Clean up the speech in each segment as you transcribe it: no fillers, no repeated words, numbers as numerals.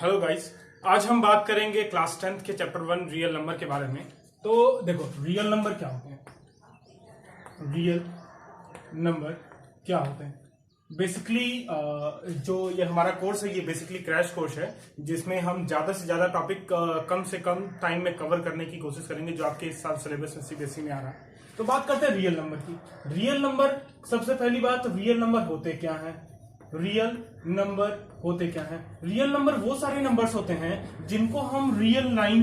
Hello guys, आज हम बात करेंगे क्लास 10th के चैप्टर 1 रियल नंबर के बारे में। तो देखो, रियल नंबर क्या होते हैं? रियल नंबर क्या होते हैं? बेसिकली जो ये हमारा कोर्स है, ये बेसिकली क्रैश कोर्स है जिसमें हम ज्यादा से ज्यादा टॉपिक कम से कम टाइम में कवर करने की कोशिश करेंगे, जो आपके इस साल सिलेबस में सीबीएसई में आ रहा है। तो बात करते हैं रियल नंबर की। रियल नंबर, सबसे पहली बात, रियल नंबर होते क्या है? रियल नंबर होते क्या है? रियल नंबर वो सारे नंबर्स होते हैं जिनको हम रियल लाइन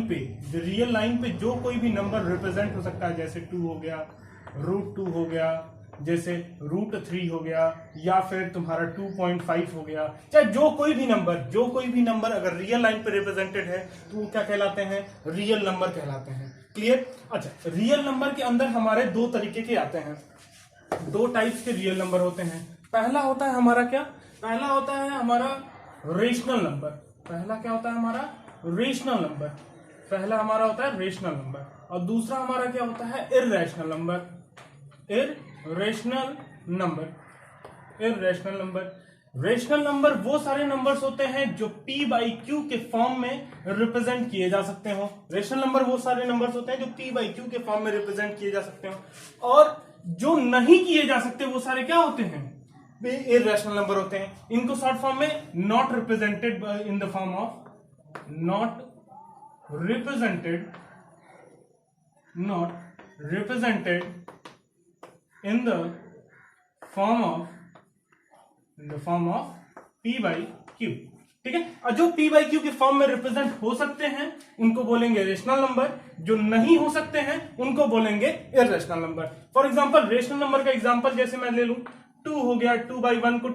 पे जो कोई भी नंबर रिप्रेजेंट हो सकता है, जैसे 2 हो गया, √2 हो गया, जैसे √3 हो गया, या फिर तुम्हारा 2.5 हो गया, चाहे जो कोई भी नंबर अगर रियल लाइन पे रिप्रेजेंटेड है तो वो क्या कहलाते हैं? रियल नंबर कहलाते हैं। क्लियर? अच्छा, रियल नंबर के अंदर हमारे दो तरीके के आते हैं, दो टाइप्स के रियल नंबर होते हैं। पहला होता है हमारा क्या? पहला होता है हमारा रेशनल नंबर। पहला क्या होता है हमारा? Rational number. पहला हमारा होता है रेशनल नंबर, और दूसरा हमारा क्या होता है? Irrational number. Irrational number. Rational number वो सारे नंबर्स होते हैं जो p/q के फॉर्म में रिप्रेजेंट किए जा सकते हो। रेशनल नंबर वो सारे नंबर्स होते हैं जो p/q के फॉर्म में रिप्रेजेंट किए जा सकते हो, और जो नहीं किए जा सकते वो सारे क्या होते हैं? इर्रेशनल नंबर होते हैं। इनको शॉर्ट फॉर्म में not represented in the form of not represented in the form of p/q। ठीक है, और जो p/q के फॉर्म में रिप्रेजेंट हो सकते हैं उनको बोलेंगे रेशनल नंबर, जो नहीं हो सकते हैं उनको बोलेंगे irrational number. For example, rational number का एग्जांपल जैसे मैं ले लूं, 2 हो गया, 2/1 को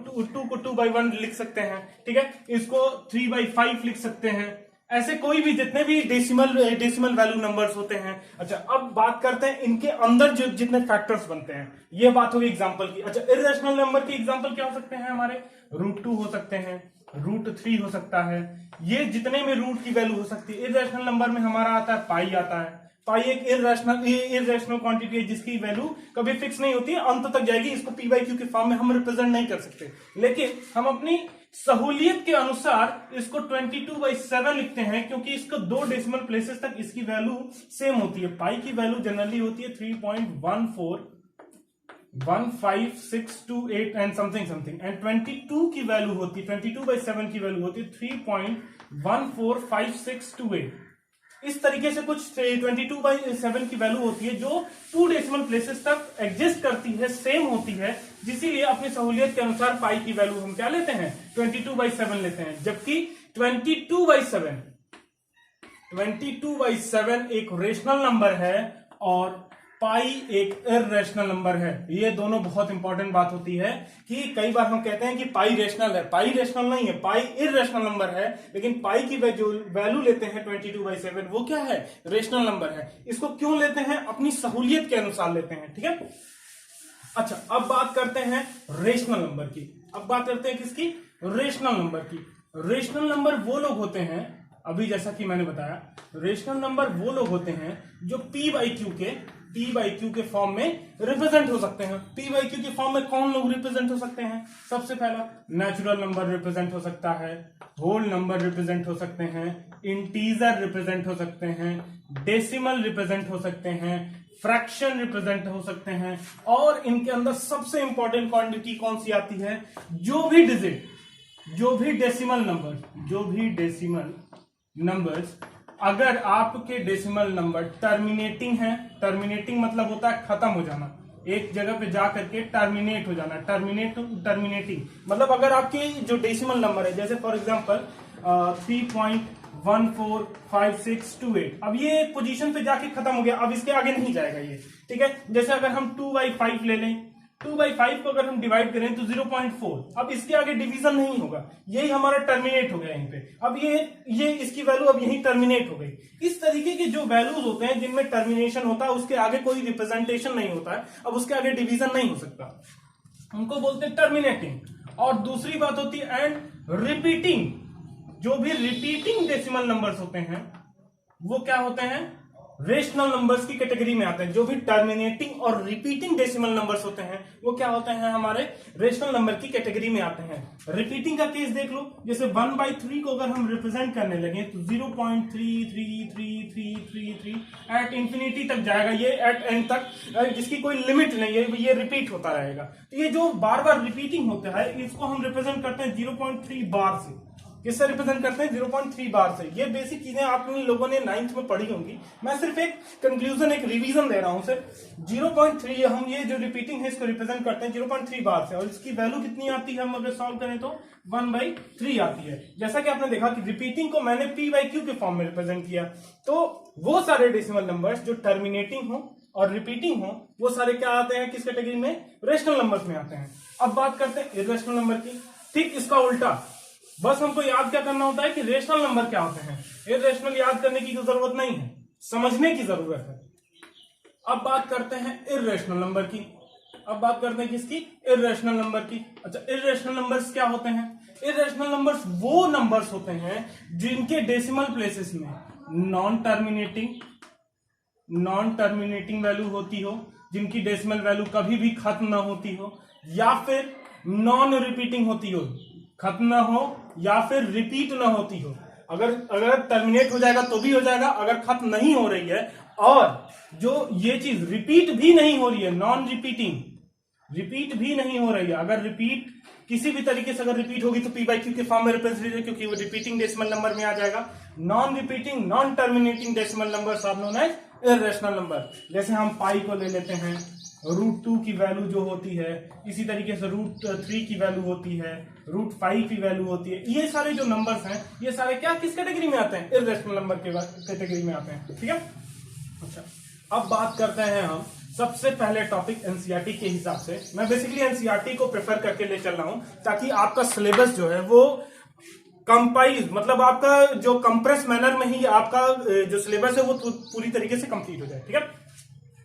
2/1 लिख सकते हैं। ठीक है, इसको 3/5 लिख सकते हैं। ऐसे कोई भी जितने भी डेसिमल वैल्यू नंबर्स होते हैं। अच्छा, अब बात करते हैं इनके अंदर जो जितने फैक्टर्स बनते हैं। ये बात होगी एग्जांपल की। अच्छा, इर्रेशनल नंबर के एग्जांपल क्या हो सकते हैं हमारे? √2 हो सकते हैं, √3 हो सकता है, ये जितने में रूट की वैल्यू हो सकती है। इर्रेशनल नंबर में हमारा आता है पाई आता है। पाई एक इर्रेशनल क्वांटिटी है जिसकी वैल्यू कभी फिक्स नहीं होती है, अंत तक जाएगी। इसको p/q के फॉर्म में हम रिप्रेजेंट नहीं कर सकते, लेकिन हम अपनी सहूलियत के अनुसार इसको 22/7 लिखते हैं, क्योंकि इसको 2 डेसिमल प्लेसेस तक इसकी वैल्यू सेम होती है। पाई की वैल्यू जनरली होती है 3.1415628 एंड समथिंग, एंड 22 की वैल्यू होती है 22/7 की वैल्यू होती है 3.145628। इस तरीके से कुछ 22/7 की वैल्यू होती है जो 2 डेसिमल प्लेसेस तक एग्जिस्ट करती है, सेम होती है। जिसीलिए अपनी सहूलियत के अनुसार पाई की वैल्यू हम क्या लेते हैं? 22/7 लेते हैं। जबकि 22/7 एक रेशनल नंबर है और पाई एक इर्रेशनल नंबर है। ये दोनों बहुत इंपॉर्टेंट बात होती है कि कई बार हम कहते हैं कि पाई रेशनल है। पाई रेशनल नहीं है, पाई इर्रेशनल नंबर है, लेकिन पाई की जो वैल्यू लेते हैं 22/7 वो क्या है? रेशनल नंबर है। इसको क्यों लेते हैं? अपनी सहूलियत के अनुसार लेते हैं। ठीक है, अच्छा, अब बात करते हैं रेशनल नंबर की। अब बात करते हैं किसकी? रेशनल नंबर की। रेशनल नंबर वो लोग होते हैं, अभी जैसा कि मैंने बताया, रेशनल नंबर वो लोग होते हैं जो p/q के फॉर्म में रिप्रेजेंट हो सकते हैं। p/q के फॉर्म में कौन लोग रिप्रेजेंट हो सकते हैं? सबसे पहला नेचुरल नंबर रिप्रेजेंट हो सकता है, होल नंबर रिप्रेजेंट हो सकते हैं, इंटीजर रिप्रेजेंट हो सकते हैं, डेसिमल रिप्रेजेंट हो सकते हैं, फ्रैक्शन रिप्रेजेंट हो सकते हैं, और इनके अंदर सबसे इंपॉर्टेंट क्वांटिटी कौन सी आती है? जो भी डेसिमल नंबर्स अगर आपके डेसिमल नंबर टर्मिनेटिंग है, टर्मिनेटिंग मतलब होता है खत्म हो जाना, एक जगह पे जा करके टर्मिनेट हो जाना। टर्मिनेटिंग मतलब अगर आपके जो डेसिमल नंबर है, जैसे फॉर एग्जांपल 3.145628, अब ये पोजीशन पे जाके खत्म हो गया, अब इसके आगे नहीं जाएगा ये। ठीक है, जैसे अगर हम 2/5 ले लें, 2/5 को अगर हम डिवाइड करें तो 0.4, अब इसके आगे डिवीजन नहीं होगा, यही हमारा टर्मिनेट हो गया यहीं पे। अब ये इसकी वैल्यू अब यही टर्मिनेट हो गई। इस तरीके के जो वैल्यूज होते हैं जिनमें टर्मिनेशन होता है, उसके आगे कोई रिप्रेजेंटेशन नहीं होता है, अब उसके आगे डिवीजन नहीं हो सकता, उनको बोलते हैं टर्मिनेटिंग। और दूसरी बात होती है एंड रिपीटिंग। जो भी रिपीटिंग डेसिमल नंबर्स होते हैं वो क्या होते हैं? रेशनल नंबर्स की कैटेगरी में आते हैं। जो भी टर्मिनेटिंग और रिपीटिंग डेसिमल नंबर्स होते हैं वो क्या होते हैं, हमारे रेशनल नंबर की कैटेगरी में आते हैं। रिपीटिंग का केस देख लो, जैसे 1/3 को अगर हम रिप्रेजेंट करने लगे तो 0.333333 एट इंफिनिटी तक जाएगा, ये एट एंड तक, जिसकी कोई लिमिट नहीं है, ये रिपीट होता रहेगा। तो ये जो बार बार रिपीटिंग होता है इसको हम रिप्रेजेंट करते हैं 0.3 बार से। किससे रिप्रेजेंट करते हैं, 0.3 बार से। ये बेसिक चीजें आप लोगों ने 9th में पढ़ी होंगी, मैं सिर्फ एक कंक्लूजन, एक रिवीजन दे रहा हूं सिर्फ। 0.3 हम ये जो रिपीटिंग है इसको रिप्रेजेंट करते हैं 0.3 बार से, और इसकी वैल्यू कितनी आती है, हम अगर सॉल्व करें तो 1/3 आती है। जैसा कि आपने देखा कि रिपीटिंग को मैंने p/q के फॉर्म में रिप्रेजेंट किया, तो वो सारे डेसिमल नंबर्स जो टर्मिनेटिंग हो और रिपीटिंग हो वो सारे क्या आते हैं, किस कैटेगरी में, रेशनल नंबर्स में आते हैं। अब बात करते हैं इर्रेशनल नंबर की। ठीक इसका उल्टा, बस हमको याद क्या करना होता है कि रेशनल नंबर क्या होते हैं, इर्रेशनल याद करने की जरूरत नहीं है, समझने की जरूरत है। अब बात करते हैं इर्रेशनल नंबर की। अब बात करते हैं किसकी, इर्रेशनल नंबर की। अच्छा, इर्रेशनल नंबर्स क्या होते हैं, इर्रेशनल नंबर्स वो नंबर्स होते हैं जिनके डेसिमल प्लेसेस में नॉन टर्मिनेटिंग वैल्यू होती हो, जिनकी डेसिमल वैल्यू कभी भी खत्म ना होती हो, या फिर नॉन रिपीटिंग होती हो, खत्म ना हो या फिर रिपीट ना होती हो। अगर टर्मिनेट हो जाएगा तो भी हो जाएगा, अगर खत्म नहीं हो रही है और जो ये चीज रिपीट भी नहीं हो रही है, नॉन रिपीटिंग, रिपीट भी नहीं हो रही है, अगर रिपीट किसी भी तरीके से अगर रिपीट होगी तो p/q के फॉर्म में रिप्रेजेंट है, क्योंकि वो रिपीटिंग डेसिमल नंबर में आ जाएगा। Non repeating non terminating decimal number are known as irrational number. जैसे हम पाई को ले लेते हैं, √2 की वैल्यू जो होती है, इसी तरीके से √3 की वैल्यू होती है, √5 की वैल्यू होती है। ये सारे जो नंबर्स हैं ये सारे क्या किस कैटेगरी में आते हैं, इर्रेशनल नंबर के कैटेगरी में आते हैं। ठीक है। अच्छा, अब बात करते हैं हम सबसे पहले टॉपिक एनसीईआरटी के हिसाब से। मैं बेसिकली एनसीईआरटी को प्रेफर करके ले चल रहा हूं ताकि आपका सिलेबस जो है वो कंपाइज, मतलब आपका जो कंप्रेस मैनर में ही आपका जो सिलेबस है वो पूरी तरीके से कंप्लीट हो जाए। ठीक है।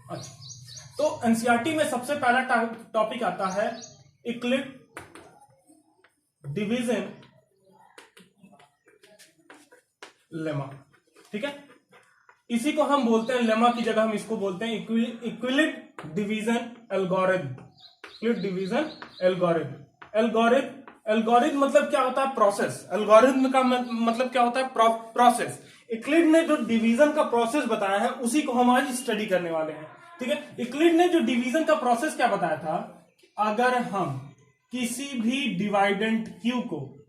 अच्छा, तो एनसीईआरटी में सबसे पहला टॉपिक आता है यूक्लिड डिवीजन लेमा। ठीक है, इसी को हम बोलते हैं लेमा की जगह हम इसको बोलते हैं Euclid division algorithm. Euclid division algorithm algorithm मतलब क्या होता है, प्रोसेस। एल्गोरिथम का मतलब क्या होता है, प्रोसेस। यूक्लिड ने जो डिवीजन का प्रोसेस बताया है उसी को हम आज स्टडी करने वाले हैं। ठीक है, यूक्लिड ने जो डिवीजन का प्रोसेस क्या बताया था, अगर हम किसी भी डिवाइडेंट क्यू को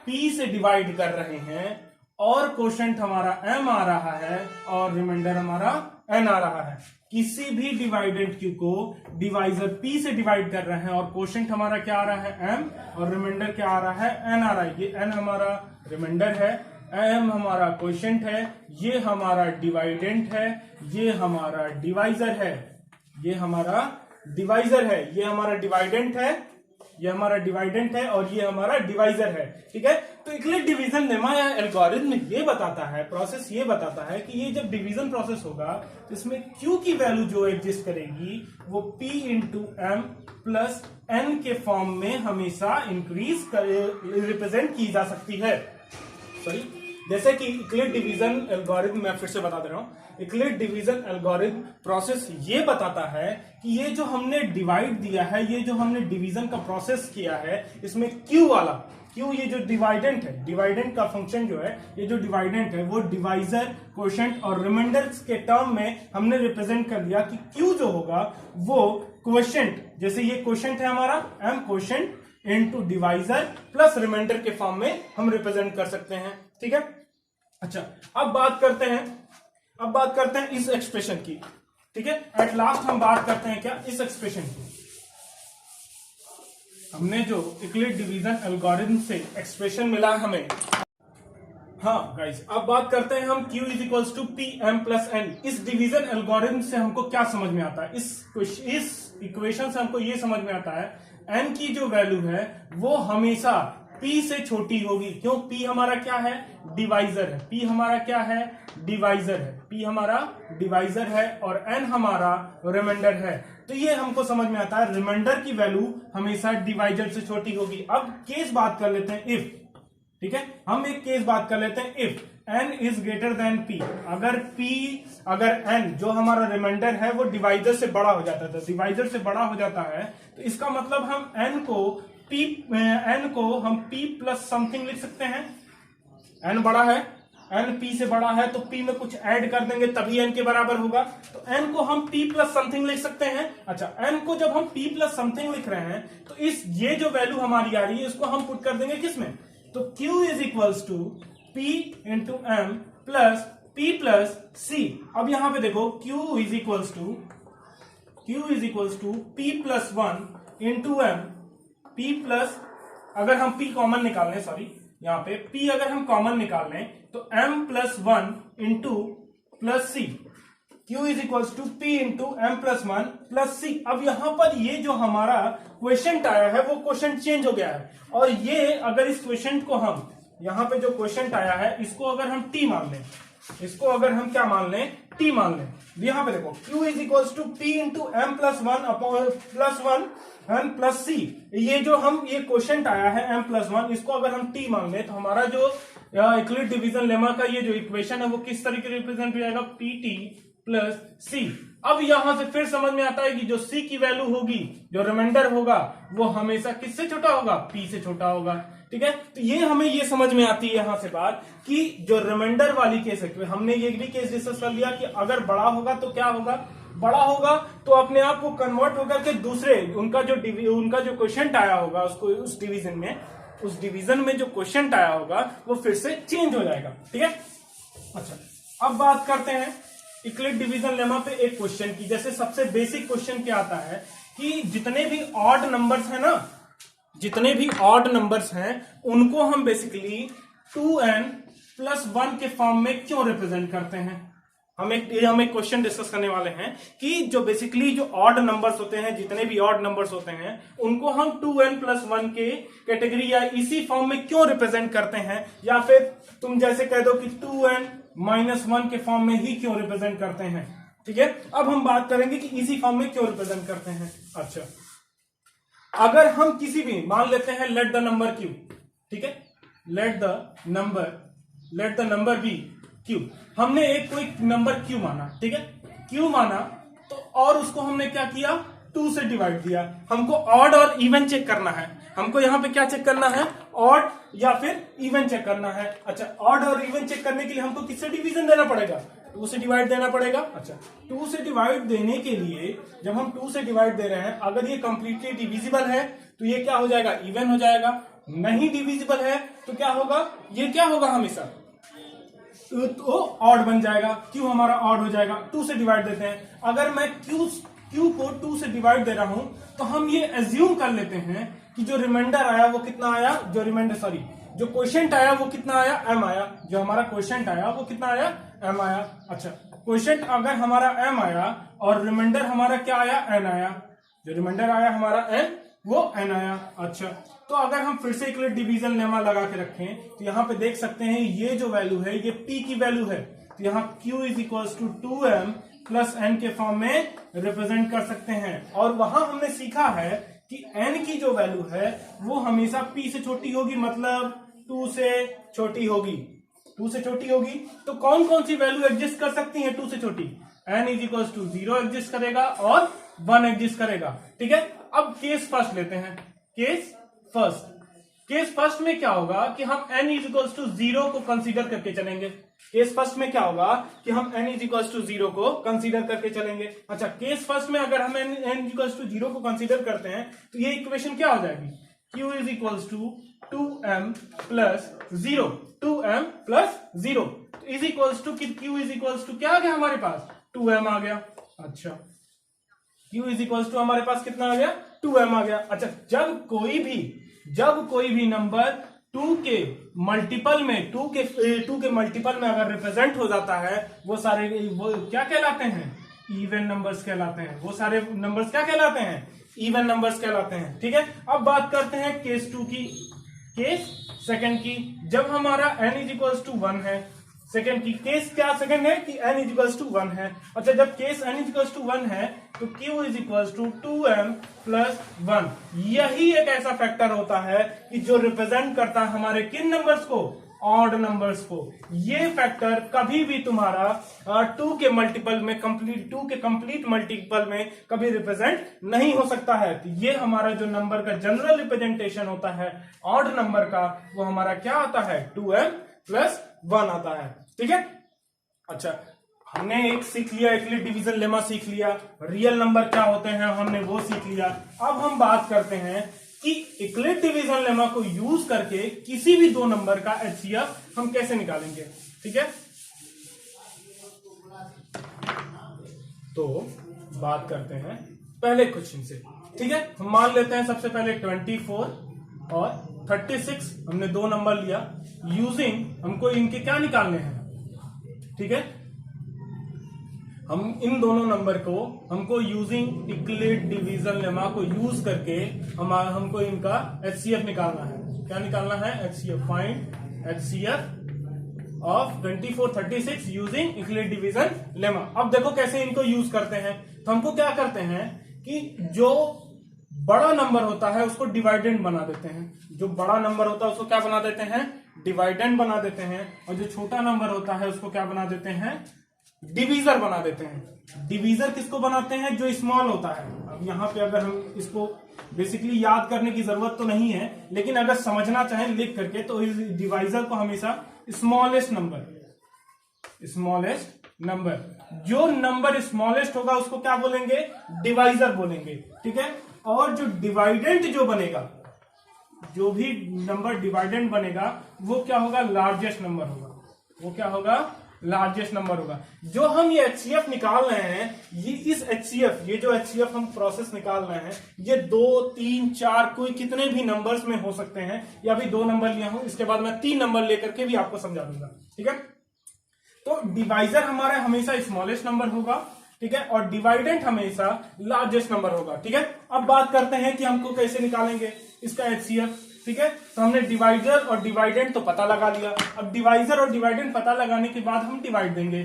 p से डिवाइड कर रहे हैं और कोशेंट हमारा m आ रहा है और रिमाइंडर हमारा n आ रहा है, किसी भी डिवाइडेंट क्यू को डिवाइजर p से डिवाइड कर रहे हैं और कोशेंट हमारा क्या आ रहा है m और रिमाइंडर क्या आ रहा है n आ रहा है। ये n हमारा रिमाइंडर है, m हमारा कोशेंट है, ये हमारा डिवाइडेंट है, ये हमारा डिवाइजर है, ये हमारा डिवाइजर है, ये हमारा डिवाइडेंट है, ये हमारा डिवाइडेंट है और ये हमारा डिवाइजर है। ठीक है, तो यूक्लिड डिवीजन लेमा या एल्गोरिथम ये बताता है, प्रोसेस ये बताता है कि ये जब डिवीजन प्रोसेस होगा तो इसमें क्यू की वैल्यू जो एग्जिस्ट करेगी वो p into M plus N के फॉर्म में हमेशा इंक्रीज रिप्रेजेंट की जा सकती है। सॉरी, जैसे कि यूक्लिड डिवीजन एल्गोरिथम, मैं फिर से बता दे रहा हूं, यूक्लिड डिवीजन एल्गोरिथम प्रोसेस ये बताता है कि ये जो हमने डिवाइड दिया है, ये जो हमने डिवीजन का प्रोसेस किया है, इसमें क्यू वाला, क्यू ये जो डिवाइडेंट है, डिवाइडेंट का फंक्शन जो है, ये जो डिवाइडेंट है वो डिवाइजर, कोशेंट और रिमाइंडर के टर्म में हमने रिप्रेजेंट कर दिया कि क्यू जो होगा वो कोशेंट, जैसे ये कोशेंट है हमारा m quotient into divisor plus remainder के फॉर्म में हम रिप्रेजेंट कर सकते हैं। ठीक है। अच्छा, अब बात करते हैं इस एक्सप्रेशन की। ठीक है, एट लास्ट हम बात करते हैं क्या, इस एक्सप्रेशन की। हमने जो यूक्लिड डिवीजन एल्गोरिथम से एक्सप्रेशन मिला हमें, हाँ गाइस, अब बात करते हैं हम Q is equals to P M plus N. इस डिवीजन एल्गोरिथम से हमको क्या समझ में आता है, इस इक्वेशन से हमको ये समझ में आता है n की जो वैल्यू है वो हमेशा p से छोटी होगी। क्यों, p हमारा क्या है, डिवाइजर है, p हमारा क्या है, डिवाइजर है, p हमारा डिवाइजर है और n हमारा रिमाइंडर है। तो ये हमको समझ में आता है रिमाइंडर की वैल्यू हमेशा डिवाइजर से छोटी होगी। अब केस बात कर लेते हैं इफ। ठीक है, हम एक केस बात कर लेते हैं if n is greater than p, अगर n जो हमारा रिमाइंडर है वो डिवाइजर से बड़ा हो जाता है, डिवाइजर से बड़ा हो जाता है, तो इसका मतलब हम n को हम p प्लस समथिंग लिख सकते हैं। n बड़ा है, n p से बड़ा है, तो p में कुछ ऐड कर देंगे तभी n के बराबर होगा, तो n को हम p प्लस समथिंग लिख सकते हैं। अच्छा, n को जब हम p प्लस समथिंग लिख रहे हैं तो ये जो वैल्यू हमारी आ रही है इसको हम पुट कर देंगे किसमें, तो q is equals to p into m plus p plus c। अब यहां पे देखो q is equals to p plus 1 into m, p plus, अगर हम p कॉमन निकाल लें, सॉरी यहाँ पे p अगर हम कॉमन निकाल लें तो m plus 1 into plus c, q is equals to p into m plus 1 plus c। अब यहां पर ये जो हमारा क्वेश्चन आया है वो क्वेश्चन चेंज हो गया है, और ये अगर इस क्वेश्चन को हम, यहां पे जो क्वेश्चन आया है इसको अगर हम t मान लें, इसको अगर हम क्या मान लें, t मान लें, यहां पे देखो q is equals to p into M plus 1 upon plus 1 M plus c। ये जो हम ये क्वेश्चन आया है m प्लस 1, इसको अगर हम t मान लें तो हमारा जो यूक्लिड डिवीजन लेमा का ये जो इक्वेशन है वो किस तरीके से रिप्रेजेंट हो जाएगा, pt प्लस c। अब यहां से फिर समझ में आता है कि जो c की वैल्यू होगी, जो रिमाइंडर होगा, वो हमेशा किससे छोटा होगा, p से छोटा होगा। ठीक है, तो ये हमें ये समझ में आती है यहां से बात कि जो रिमाइंडर वाली केस है, हमने ये भी केस डिस्कस कर लिया कि अगर बड़ा होगा तो क्या होगा, बड़ा होगा तो अपने आप को कन्वर्ट होकर के दूसरे उनका जो क्वेश्चन आया होगा उसको उस डिवीजन में जो क्वेश्चन आया होगा वो फिर से चेंज हो जाएगा। ठीक है, अच्छा अब बात करते हैं यूक्लिड डिवीजन लेमा पे एक क्वेश्चन की। जैसे सबसे बेसिक क्वेश्चन क्या आता है कि जितने भी ऑड नंबर्स हैं ना, जितने भी ऑड नंबर्स हैं उनको हम बेसिकली 2n प्लस 1 के फॉर्म में क्यों रिप्रेजेंट करते हैं। हम एक क्वेश्चन डिस्कस करने वाले हैं कि जो बेसिकली जो ऑड नंबर्स होते हैं, जितने भी ऑड नंबर्स होते हैं उनको हम 2n प्लस 1 के कैटेगरी या इसी फॉर्म में क्यों रिप्रेजेंट करते हैं, या फिर तुम जैसे कह दो कि 2n माइनस 1 के फॉर्म में ही क्यों रिप्रेजेंट करते हैं। ठीक है, अब हम बात करेंगे कि इसी फॉर्म में क्यों रिप्रेजेंट करते हैं। अच्छा, अगर हम किसी भी, मान लेते हैं लेट द नंबर q, ठीक है, let the number be q, हमने एक कोई नंबर q माना, ठीक है, q माना तो और उसको हमने क्या किया, 2 से डिवाइड दिया। हमको ऑड और इवन चेक करना है, हमको यहां पे क्या चेक करना है, ऑड या फिर इवन चेक करना है। अच्छा, ऑड और इवन चेक करने के लिए हमको किससे डिवीजन देना पड़ेगा, 2 से डिवाइड देना पड़ेगा। अच्छा, 2 से डिवाइड देने के लिए जब हम 2 से डिवाइड दे रहे हैं, अगर ये कंप्लीटली डिविजिबल है तो ये क्या हो जाएगा, इवन हो जाएगा। नहीं डिविजिबल है तो क्या होगा, ये क्या होगा हमेशा, तो ऑड बन जाएगा, क्यू हमारा ऑड हो जाएगा। 2 से डिवाइड देते हैं, अगर मैं क्यू को 2 से डिवाइड दे रहा हूं तो हम ये एज्यूम कर लेते हैं कि जो रिमाइंडर आया वो कितना आया, जो क्वेश्चन आया वो कितना आया, m आया। जो हमारा क्वेश्चन आया वो कितना आया, m आया। अच्छा, क्वेश्चन अगर हमारा m आया और रिमाइंडर हमारा क्या आया, n आया, जो रिमाइंडर आया हमारा n वो n आया। अच्छा, तो अगर हम फिर से यूक्लिड डिवीजन लेमा लगा के रखें तो यहां पे देख सकते हैं ये जो वैल्यू है ये p की वैल्यू है, तो यहाँ q is equals to 2m plus n के फॉर्म में रिप्रेजेंट कर सकते हैं। और वहां हमने सीखा है कि n की जो वैल्यू है वो हमेशा p से छोटी होगी, मतलब 2 से छोटी होगी, 2 से छोटी होगी। तो कौन कौन सी वैल्यू एग्जिस्ट कर सकती है 2 से छोटी, n is equals to 0 exist करेगा और 1 एग्जिस्ट करेगा। ठीक है, अब केस फर्स्ट लेते हैं, केस फर्स्ट में क्या होगा कि हम n इज इक्वल्स टू 0 को कंसीडर करके चलेंगे। केस फर्स्ट में क्या होगा कि हम n इज इक्वल्स टू 0 को कंसीडर करके चलेंगे। अच्छा, केस फर्स्ट में अगर हम n इज इक्वल्स टू 0 को कंसीडर करते हैं तो ये इक्वेशन क्या हो जाएगी, q is equals to 2m plus 0, 2m plus 0 is equals to q is equals to क्या आ गया हमारे पास, 2m आ गया। अच्छा, q इज इक्वल्स टू हमारे पास कितना आ गया, 2m आ गया। अच्छा, जब कोई भी नंबर 2 के मल्टीपल में अगर रिप्रेजेंट हो जाता है वो क्या कहलाते हैं, इवन नंबर्स कहलाते हैं। वो सारे नंबर्स क्या कहलाते हैं, इवन नंबर्स कहलाते हैं। ठीक है, अब बात करते हैं केस 2 की, केस सेकंड की, जब हमारा n इज इक्वल्स टू 1 है। सेकंड की केस क्या सेकंड है कि n इज इक्वल्स टू 1 है। अच्छा, जब case n is equals to 1 है तो q is equals to 2m plus 1। यही एक ऐसा फैक्टर होता है कि जो रिप्रेजेंट करता है हमारे किन नंबर्स को, ऑड नंबर्स को। ये फैक्टर कभी भी तुम्हारा 2 के मल्टीपल में कंप्लीट मल्टीपल में कभी रिप्रेजेंट नहीं हो सकता है। तो ये हमारा जो नंबर का जनरल रिप्रेजेंटेशन होता है ऑड नंबर का, वो हमारा क्या आता है 2m+1 आता है। ठीक है, अच्छा हमने एक सीख लिया, यूक्लिड डिवीजन लेमा सीख लिया, रियल नंबर क्या होते हैं हमने वो सीख लिया। अब हम बात करते हैं कि यूक्लिड डिवीजन लेमा को यूज करके किसी भी दो नंबर का एचसीएफ हम कैसे निकालेंगे। ठीक है, तो बात करते हैं पहले क्वेश्चन से। ठीक है, हम मान लेते हैं सबसे पहले 24 और 36 हमने दो नंबर लिया। यूजिंग हमको इनके क्या निकालने हैं। ठीक है, हम इन दोनों नंबर को हमको यूजिंग यूक्लिड डिवीजन लेमा को यूज करके हमको इनका एचसीएफ निकालना है। क्या निकालना है, HCF. Find HCF of 24 36 using Euclid division lemma. अब देखो कैसे इनको यूज करते हैं। तो हमको क्या करते हैं कि जो बड़ा नंबर होता है उसको डिवाइडेंड बना देते हैं। जो बड़ा नंबर होता है उसको क्या बना देते हैं, डिवाइडेंड बना देते हैं। और जो छोटा नंबर होता है उसको क्या बना देते हैं, डिवीजर बना देते हैं। डिवीजर किसको बनाते हैं, जो स्मॉल होता है। अब यहां पे अगर हम इसको बेसिकली याद करने की जरूरत तो नहीं है, लेकिन अगर समझना चाहें लिख करके तो इस डिवाइजर को हमेशा स्मॉलेस्ट नंबर जो नंबर स्मॉलेस्ट होगा उसको क्या बोलेंगे, डिवाइजर बोलेंगे। ठीक है, और जो डिवाइडेंट जो बनेगा, जो भी नंबर डिवाइडेंट बनेगा वो क्या होगा, लार्जेस्ट नंबर होगा। वो क्या होगा, लार्जेस्ट नंबर होगा। जो हम ये एचसीएफ निकाल रहे हैं, ये जो एचसीएफ हम प्रोसेस निकाल रहे हैं, ये 2 3 4 कोई कितने भी नंबर्स में हो सकते हैं। या अभी 2 नंबर लिया हूं, इसके बाद मैं 3 नंबर लेकर के भी आपको समझा दूंगा। ठीक है, तो डिवाइजर हमारा हमेशा स्मॉलेस्ट नंबर होगा। ठीक है, और डिवाइडेंट हमेशा लार्जेस्ट नंबर होगा। ठीक है, अब बात करते हैं कि हमको कैसे निकालेंगे इसका एचसीएफ। ठीक है, तो हमने डिवाइजर और डिवाइडेंट तो पता लगा लिया। अब डिवाइजर और डिवाइडेंट पता लगाने के बाद हम डिवाइड देंगे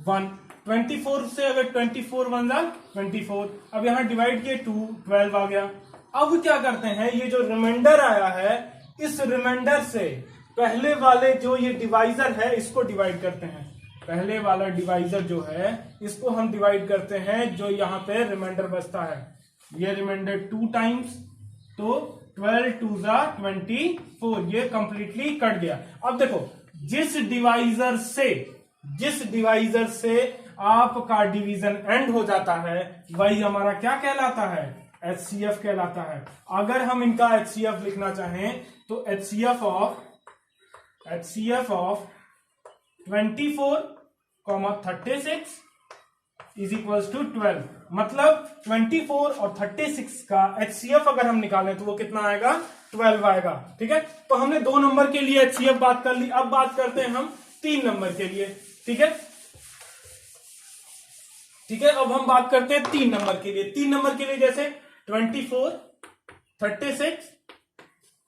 1। 24 से अगर 24 1 जा 24, अब यहां डिवाइड किए 2 12 आ गया। अब क्या करते हैं, ये जो रिमाइंडर आया है, इस रिमाइंडर से पहले वाले जो ये डिवाइजर है इसको डिवाइड करते हैं। पहले वाला डिवाइजर जो है इसको हम डिवाइड करते हैं, जो यहां पे रिमाइंडर बचता है। ये रिमाइंडर 2 टाइम्स, तो 12 2 24, ये कंप्लीटली कट गया। अब देखो जिस डिवाइजर से आपका डिवीजन एंड हो जाता है वही हमारा क्या कहलाता है, एचसीएफ कहलाता है। अगर हम इनका एचसीएफ लिखना चाहें तो HCF of 24, 36 is equals to 12। मतलब 24 और 36 का एचसीएफ अगर हम निकालें तो वो कितना आएगा, 12 आएगा। ठीक है, तो हमने 2 नंबर के लिए एचसीएफ बात कर ली। अब बात करते हैं हम 3 नंबर के लिए। ठीक है, अब हम बात करते हैं 3 नंबर के लिए। 3 नंबर के लिए जैसे 24 36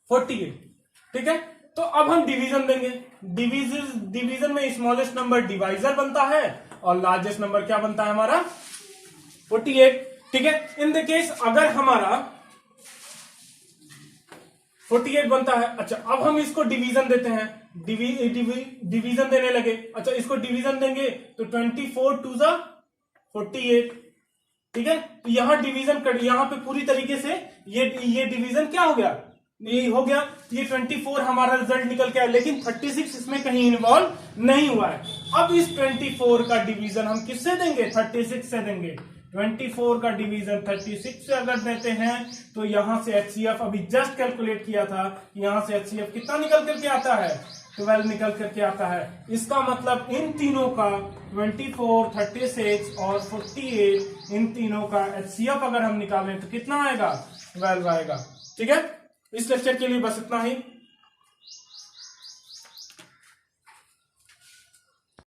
48। ठीक है, तो अब हम डिवीजन देंगे। डिवीजन में स्मॉलेस्ट नंबर डिवाइजर बनता है और लार्जेस्ट नंबर क्या बनता है हमारा, 48। ठीक है, इन द केस अगर हमारा 48 बनता है। अच्छा, अब हम इसको डिवीजन देते हैं, डिवीजन देने लगे। अच्छा, इसको डिवीजन देंगे तो 24 2 48। ठीक है, तो यहां डिवीजन कट, यहां पे पूरी तरीके से ये डिवीजन क्या हो गया, ये हो गया। तो ये 24 हमारा रिजल्ट निकल के आया, लेकिन 36 इसमें कहीं इन्वॉल्व नहीं हुआ है। अब इस 24 का डिवीजन हम किससे देंगे, 36 से देंगे। 24 का डिवीजन 36 से अगर देते हैं तो यहां से एचसीएफ अभी जस्ट कैलकुलेट किया था, यहां से एचसीएफ कितना निकल करके आता है, 12 निकल करके आता है। इसका मतलब इन तीनों का 24, 36 और 48, इन तीनों का एचसीएफ अगर हम निकालें तो कितना आएगा, 12 आएगा। ठीक है, इस लेक्चर के लिए बस इतना ही।